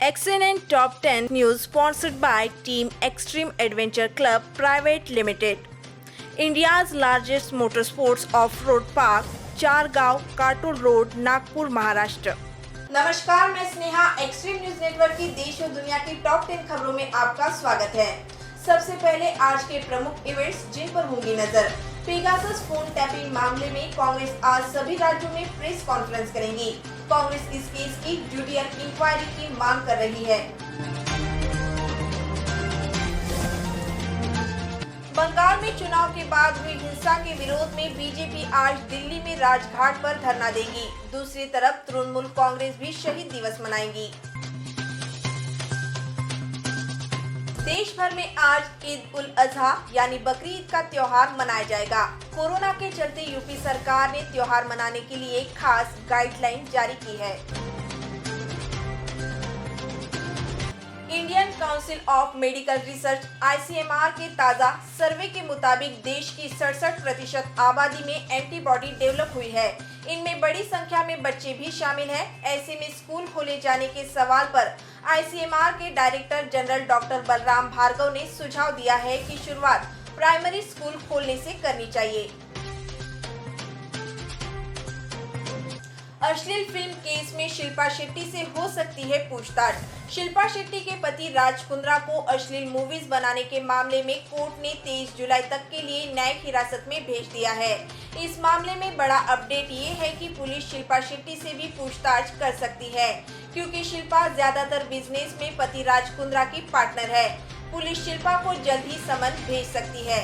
Excellent Top 10 News sponsored by Team Extreme Adventure Club Private Limited. India's largest motorsports off-road park, Chargaon Katol road, Nagpur, Maharashtra. नमस्कार, मैं Sneha extreme news network की देश और दुनिया की टॉप 10 खबरों में आपका स्वागत है। सबसे पहले आज के प्रमुख इवेंट्स जिन पर होंगी नजर। पेगासस फोन टैपिंग मामले में कांग्रेस आज सभी राज्यों में प्रेस कॉन्फ्रेंस करेंगी। कांग्रेस इस केस की जुडिशियल इंक्वायरी की मांग कर रही है। बंगाल में चुनाव के बाद हुई हिंसा के विरोध में बीजेपी आज दिल्ली में राजघाट पर धरना देगी। दूसरी तरफ तृणमूल कांग्रेस भी शहीद दिवस मनाएंगी। देश भर में आज ईद उल अजहा यानी बकरी ईद का त्योहार मनाया जाएगा। कोरोना के चलते यूपी सरकार ने त्योहार मनाने के लिए खास गाइडलाइन जारी की है। Indian council of medical research (ICMR) के ताज़ा सर्वे के मुताबिक देश की 67% आबादी में एंटीबॉडी डेवलप हुई है। इनमें बड़ी संख्या में बच्चे भी शामिल हैं। ऐसे में स्कूल खोले जाने के सवाल पर ICMR के director general doctor Balram Bhargava ने सुझाव दिया है कि शुरुआत प्राइमरी स्कूल खोलने से करनी चाहिए। अश्लील फिल्म केस में शिल्पा शेट्टी से हो सकती है पूछताछ। शिल्पा शेट्टी के पति राज कुंद्रा को अश्लील मूवीज बनाने के मामले में कोर्ट ने 23 जुलाई तक के लिए न्यायिक हिरासत में भेज दिया है। इस मामले में बड़ा अपडेट ये है कि पुलिस शिल्पा शेट्टी से भी पूछताछ कर सकती है, क्योंकि शिल्पा ज्यादातर बिजनेस में पति राज कुंद्रा की पार्टनर है। पुलिस शिल्पा को जल्द ही समन भेज सकती है।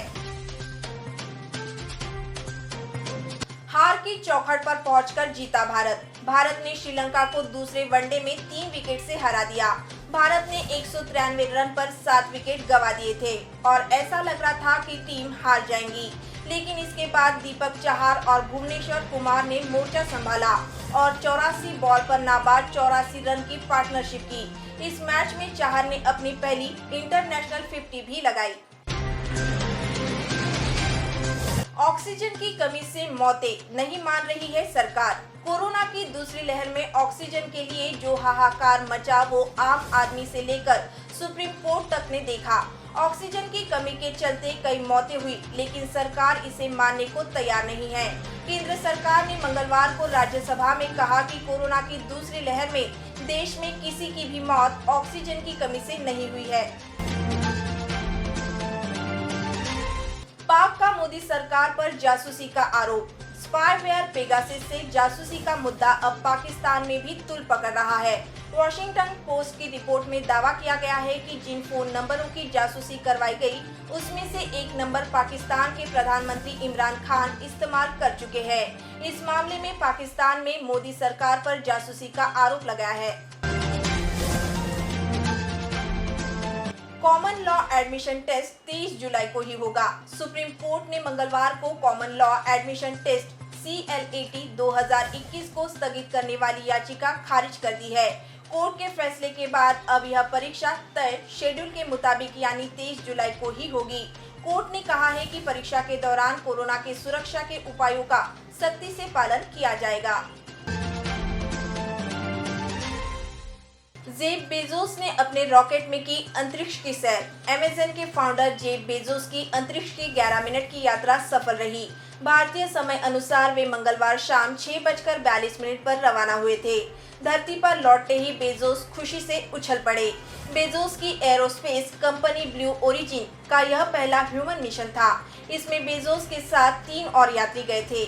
हार की चौखट पर पहुंचकर जीता भारत। भारत ने श्रीलंका को दूसरे वनडे में 3 विकेट से हरा दिया। भारत ने 193 रन पर 7 विकेट गंवा दिए थे और ऐसा लग रहा था कि टीम हार जाएंगी, लेकिन इसके बाद दीपक चहार और भुवनेश्वर कुमार ने मोर्चा संभाला और 84 बॉल पर नाबाद 84 रन की पार्टनरशिप की। इस मैच में चहार ने अपनी पहली इंटरनेशनल 50 भी लगाई। ऑक्सीजन की कमी से मौतें नहीं मान रही है सरकार। कोरोना की दूसरी लहर में ऑक्सीजन के लिए जो हाहाकार मचा वो आम आदमी से लेकर सुप्रीम कोर्ट तक ने देखा। ऑक्सीजन की कमी के चलते कई मौतें हुई, लेकिन सरकार इसे मानने को तैयार नहीं है। केंद्र सरकार ने मंगलवार को राज्यसभा में कहा कि कोरोना की दूसरी लहर में देश में किसी की भी मौत ऑक्सीजन की कमी से नहीं हुई है। पाक का मोदी सरकार पर जासूसी का आरोप। स्पाईवेयर पेगासस से जासूसी का मुद्दा अब पाकिस्तान में भी तूल पकड़ रहा है। वॉशिंगटन पोस्ट की रिपोर्ट में दावा किया गया है कि जिन फोन नंबरों की जासूसी करवाई गई, उसमें से एक नंबर पाकिस्तान के प्रधानमंत्री इमरान खान इस्तेमाल कर चुके हैं। इस मामले में पाकिस्तान में मोदी सरकार पर जासूसी का आरोप लगाया है। कॉमन लॉ एडमिशन टेस्ट 23 जुलाई को ही होगा। सुप्रीम कोर्ट ने मंगलवार को common law admission test CLAT 2021 को स्थगित करने वाली याचिका खारिज कर दी है। कोर्ट के फैसले के बाद अब यह परीक्षा तय शेड्यूल के मुताबिक यानी 23 जुलाई को ही होगी। कोर्ट ने कहा है कि परीक्षा के दौरान कोरोना के सुरक्षा के उपायों का सख्ती से पालन किया जाएगा। जेफ बेजोस ने अपने रॉकेट में की अंतरिक्ष की सैर। अमेज़न के फाउंडर जेफ बेजोस की अंतरिक्ष की 11 मिनट की यात्रा सफल रही। भारतीय समय अनुसार वे मंगलवार शाम 6:42 पर रवाना हुए थे। धरती पर लौटते ही बेजोस खुशी से उछल पड़े। बेजोस की एरोस्पेस कंपनी ब्लू ओरिजिन का यह पहला ह्यूमन मिशन था। इसमें बेजोस के साथ 3 और यात्री गए थे।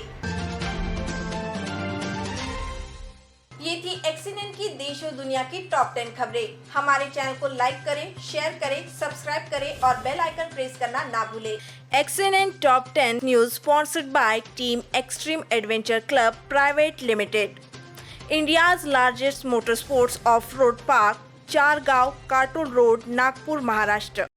ये थी एक्सीडेंट की देश और दुनिया की टॉप 10 खबरें। हमारे चैनल को लाइक करें, शेयर करें, सब्सक्राइब करें और बेल आइकन प्रेस करना ना भूलें। Accident top 10 news sponsored by team extreme adventure club private limited. India's largest motorsports off-road park, Chargaon Katol road, Nagpur, Maharashtra.